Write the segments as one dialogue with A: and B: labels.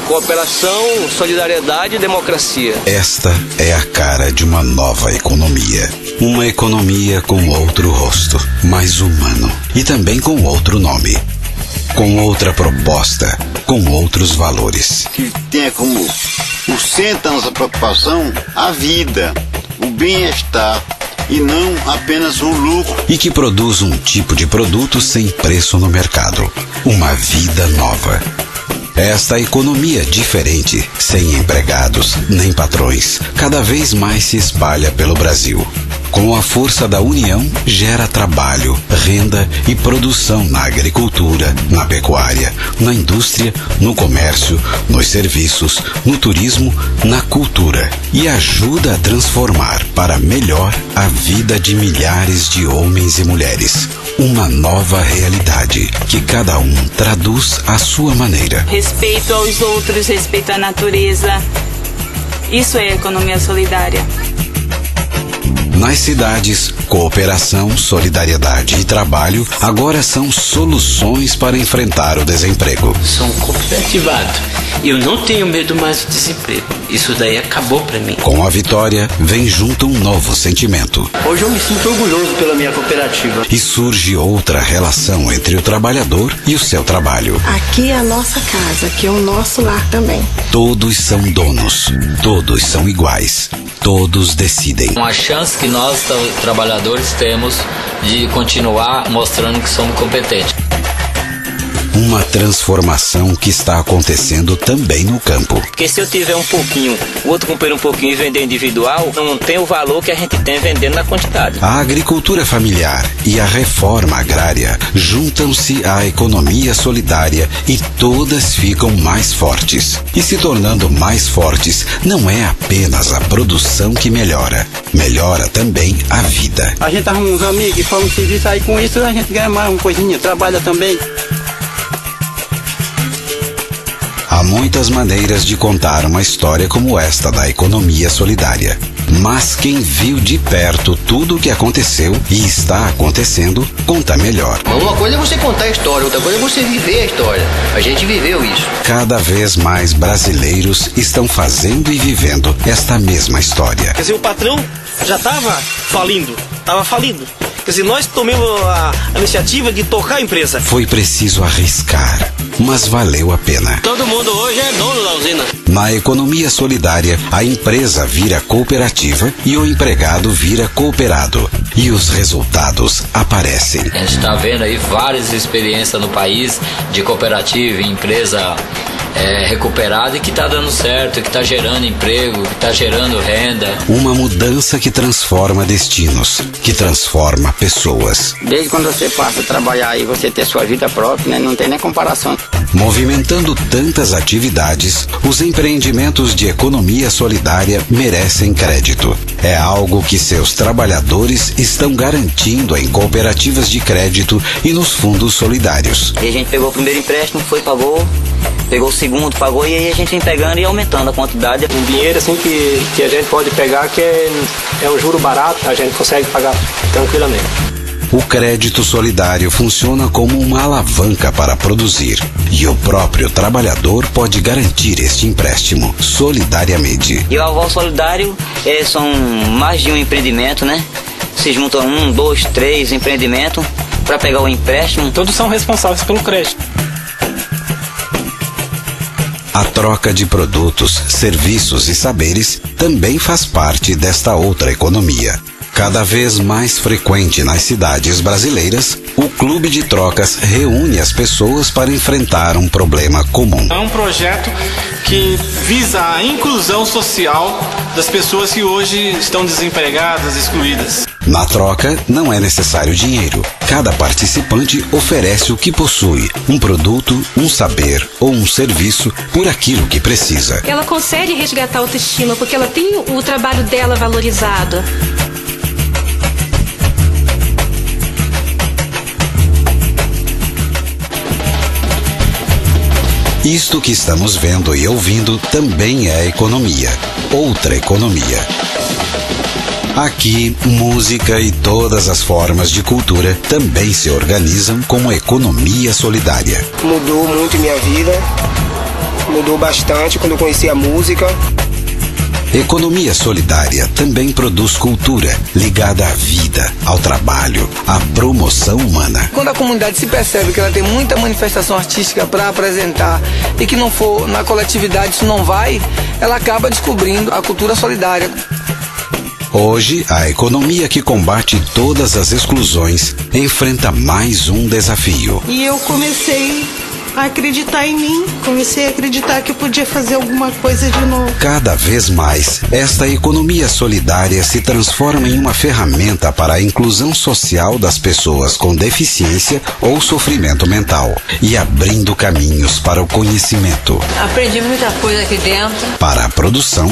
A: Cooperação, solidariedade e democracia.
B: Esta é a cara de uma nova economia. Uma economia com outro rosto, mais humano e também com outro nome. Com outra proposta, com outros valores.
C: Que tenha como o centro da nossa preocupação a vida, o bem-estar e não apenas o lucro.
B: E que produz um tipo de produto sem preço no mercado. Uma vida nova. Esta economia diferente, sem empregados nem patrões, cada vez mais se espalha pelo Brasil. Com a força da união, gera trabalho, renda e produção na agricultura, na pecuária, na indústria, no comércio, nos serviços, no turismo, na cultura. E ajuda a transformar para melhor a vida de milhares de homens e mulheres. Uma nova realidade que cada um traduz à sua maneira.
D: Respeito aos outros, respeito à natureza. Isso é economia solidária.
B: Nas cidades, cooperação, solidariedade e trabalho agora são soluções para enfrentar o desemprego.
E: Sou um cooperativado. Eu não tenho medo mais do desemprego. Isso daí acabou para mim.
B: Com a vitória, vem junto um novo sentimento.
F: Hoje eu me sinto orgulhoso pela minha cooperativa.
B: E surge outra relação entre o trabalhador e o seu trabalho.
G: Aqui é a nossa casa, aqui é o nosso lar também.
B: Todos são donos, todos são iguais, todos decidem.
H: Uma chance que nós, trabalhadores, temos de continuar mostrando que somos competentes.
B: Uma transformação que está acontecendo também no campo.
A: Porque se eu tiver um pouquinho, o outro comprar um pouquinho e vender individual, não tem o valor que a gente tem vendendo na quantidade.
B: A agricultura familiar e a reforma agrária juntam-se à economia solidária e todas ficam mais fortes. E se tornando mais fortes, não é apenas a produção que melhora, melhora também a vida.
F: A gente arruma uns amigos e faz um serviço aí, com isso a gente ganha mais uma coisinha, trabalha também.
B: Há muitas maneiras de contar uma história como esta da economia solidária. Mas quem viu de perto tudo o que aconteceu e está acontecendo, conta melhor.
I: Uma coisa é você contar a história, outra coisa é você viver a história. A gente viveu isso.
B: Cada vez mais brasileiros estão fazendo e vivendo esta mesma história.
J: Quer dizer, o patrão já estava falindo. Quer dizer, nós tomamos a iniciativa de tocar a empresa.
B: Foi preciso arriscar, mas valeu a pena.
A: Todo mundo hoje é dono da usina.
B: Na economia solidária, a empresa vira cooperativa e o empregado vira cooperado. E os resultados aparecem.
H: A gente está vendo aí várias experiências no país de cooperativa e empresa recuperada e que está dando certo, que está gerando emprego, que está gerando renda.
B: Uma mudança que transforma destinos, que transforma pessoas.
F: Desde quando você passa a trabalhar e você ter sua vida própria, né, não tem nem comparação.
B: Movimentando tantas atividades, os empreendimentos de economia solidária merecem crédito. É algo que seus trabalhadores estão garantindo em cooperativas de crédito e nos fundos solidários.
A: E a gente pegou o primeiro empréstimo, pagou, pegou o segundo, pagou, e aí a gente vem pegando e aumentando a quantidade.
J: Um dinheiro assim que a gente pode pegar, que é um juro barato, a gente consegue pagar tranquilamente.
B: O crédito solidário funciona como uma alavanca para produzir. E o próprio trabalhador pode garantir este empréstimo solidariamente.
A: E o aval solidário são mais de um empreendimento, né? Se juntam 1, 2, 3 empreendimentos para pegar o empréstimo.
J: Todos são responsáveis pelo crédito.
B: A troca de produtos, serviços e saberes também faz parte desta outra economia. Cada vez mais frequente nas cidades brasileiras, o Clube de Trocas reúne as pessoas para enfrentar um problema comum.
K: É um projeto que visa a inclusão social das pessoas que hoje estão desempregadas, excluídas.
B: Na troca, não é necessário dinheiro. Cada participante oferece o que possui, um produto, um saber ou um serviço por aquilo que precisa.
L: Ela consegue resgatar a autoestima porque ela tem o trabalho dela valorizado.
B: Isto que estamos vendo e ouvindo também é economia. Outra economia. Aqui, música e todas as formas de cultura também se organizam como economia solidária.
M: Mudou muito minha vida, mudou bastante quando eu conheci a música.
B: Economia solidária também produz cultura ligada à vida, ao trabalho, à promoção humana.
N: Quando a comunidade se percebe que ela tem muita manifestação artística para apresentar e que não for na coletividade, isso não vai, ela acaba descobrindo a cultura solidária.
B: Hoje, a economia que combate todas as exclusões enfrenta mais um desafio.
G: E eu comecei a acreditar em mim, comecei a acreditar que eu podia fazer alguma coisa de novo.
B: Cada vez mais, esta economia solidária se transforma em uma ferramenta para a inclusão social das pessoas com deficiência ou sofrimento mental e abrindo caminhos para o conhecimento.
O: Aprendi muita coisa aqui dentro.
B: Para a produção.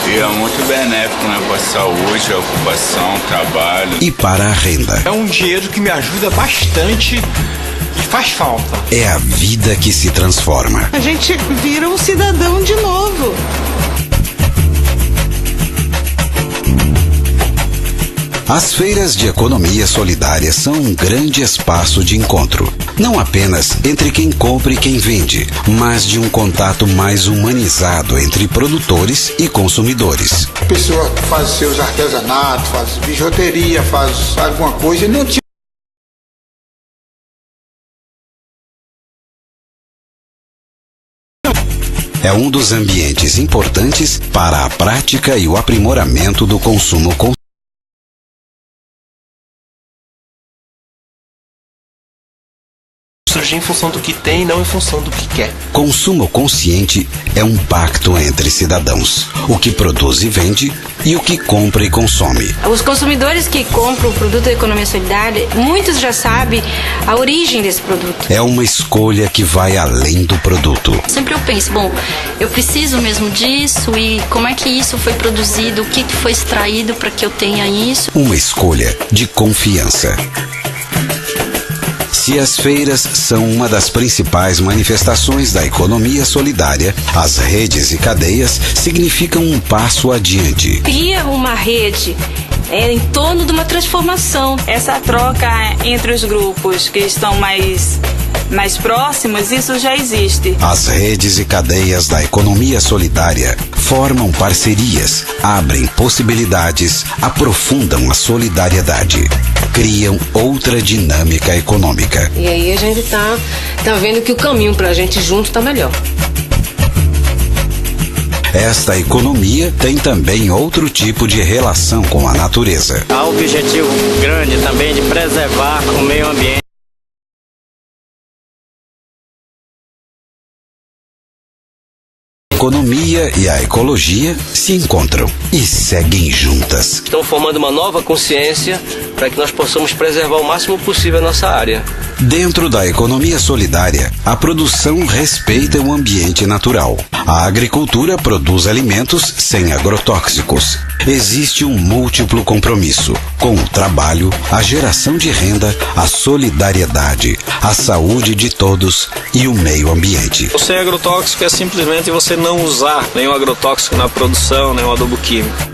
P: E é muito benéfico, né, para a saúde, a ocupação, trabalho.
B: E para a renda.
Q: É um dinheiro que me ajuda bastante. E faz falta.
B: É a vida que se transforma.
G: A gente vira um cidadão de novo.
B: As feiras de economia solidária são um grande espaço de encontro. Não apenas entre quem compra e quem vende, mas de um contato mais humanizado entre produtores e consumidores.
R: A pessoa faz seus artesanatos, faz bijuteria, faz alguma coisa e não tinha.
B: É um dos ambientes importantes para a prática e o aprimoramento do consumo consciente.
J: Surgir em função do que tem e não em função do que quer.
B: Consumo consciente é um pacto entre cidadãos. O que produz e vende e o que compra e consome.
L: Os consumidores que compram o produto da economia solidária, muitos já sabem a origem desse produto.
B: É uma escolha que vai além do produto.
S: Sempre eu penso, bom, eu preciso mesmo disso e como é que isso foi produzido, o que foi extraído para que eu tenha isso.
B: Uma escolha de confiança. Se as feiras são uma das principais manifestações da economia solidária, as redes e cadeias significam um passo adiante.
L: Cria uma rede em torno de uma transformação.
D: Essa troca entre os grupos que estão mais próximos, isso já existe.
B: As redes e cadeias da economia solidária formam parcerias, abrem possibilidades, aprofundam a solidariedade, criam outra dinâmica econômica.
O: E aí a gente tá vendo que o caminho pra gente junto tá melhor.
B: Esta economia tem também outro tipo de relação com a natureza.
F: Há um objetivo grande também de preservar o meio ambiente.
B: A economia e a ecologia se encontram e seguem juntas.
J: Estão formando uma nova consciência para que nós possamos preservar o máximo possível a nossa área.
B: Dentro da economia solidária, a produção respeita o ambiente natural. A agricultura produz alimentos sem agrotóxicos. Existe um múltiplo compromisso com o trabalho, a geração de renda, a solidariedade, a saúde de todos e o meio ambiente.
F: O sem agrotóxico é simplesmente você não usar nenhum agrotóxico na produção, nenhum adubo químico.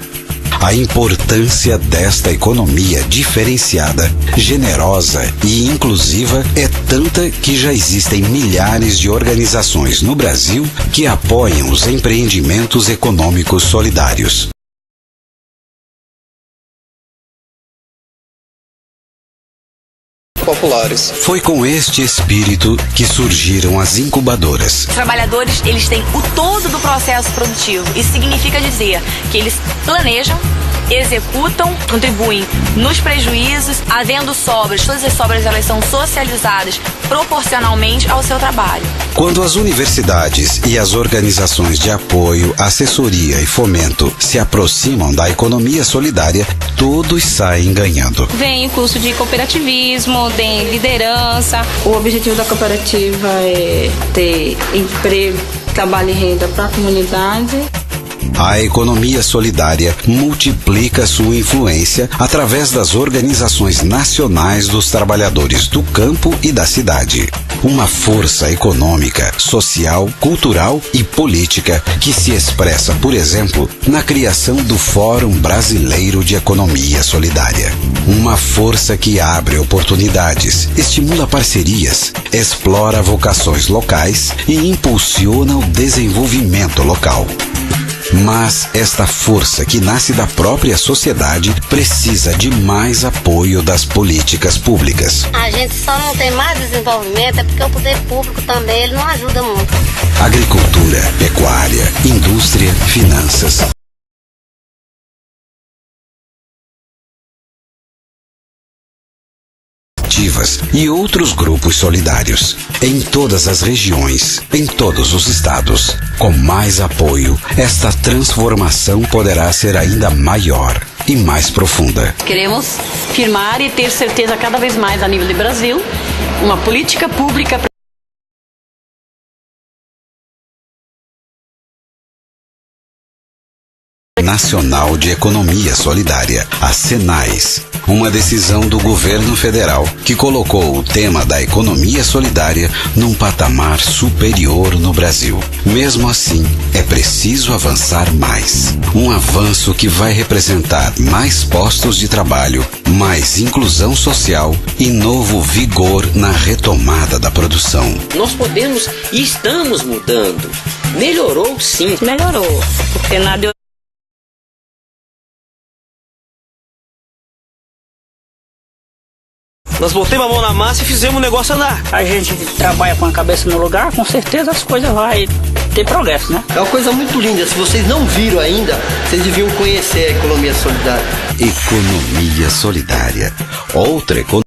B: A importância desta economia diferenciada, generosa e inclusiva é tanta que já existem milhares de organizações no Brasil que apoiam os empreendimentos econômicos solidários.
N: Populares.
B: Foi com este espírito que surgiram as incubadoras.
T: Os trabalhadores, eles têm o todo do processo produtivo. Isso significa dizer que eles planejam, executam, contribuem nos prejuízos, havendo sobras. Todas as sobras elas são socializadas proporcionalmente ao seu trabalho.
B: Quando as universidades e as organizações de apoio, assessoria e fomento se aproximam da economia solidária, todos saem ganhando.
L: Vem o curso de cooperativismo, tem liderança.
D: O objetivo da cooperativa é ter emprego, trabalho e renda para a comunidade.
B: A economia solidária multiplica sua influência através das organizações nacionais dos trabalhadores do campo e da cidade. uma força econômica, social, cultural e política que se expressa, por exemplo, na criação do Fórum Brasileiro de Economia Solidária. Uma força que abre oportunidades, estimula parcerias, explora vocações locais e impulsiona o desenvolvimento local. Mas esta força que nasce da própria sociedade precisa de mais apoio das políticas públicas.
U: A gente só não tem mais desenvolvimento é porque o poder público também ele não ajuda muito.
B: Agricultura, pecuária, indústria, finanças. E outros grupos solidários, em todas as regiões, em todos os estados. Com mais apoio, esta transformação poderá ser ainda maior e mais profunda.
V: Queremos firmar e ter certeza cada vez mais a nível do Brasil, uma política pública
B: Nacional de Economia Solidária, a SENAES, uma decisão do governo federal que colocou o tema da economia solidária num patamar superior no Brasil. Mesmo assim, é preciso avançar mais. Um avanço que vai representar mais postos de trabalho, mais inclusão social e novo vigor na retomada da produção.
E: Nós podemos e estamos mudando. Melhorou sim.
D: Melhorou, porque nada.
J: Nós botamos a mão na massa e fizemos o negócio andar.
W: A gente trabalha com a cabeça no lugar, com certeza as coisas vão ter progresso, né?
I: É uma coisa muito linda. Se vocês não viram ainda, vocês deviam conhecer a economia solidária.
B: Economia solidária. Outra economia.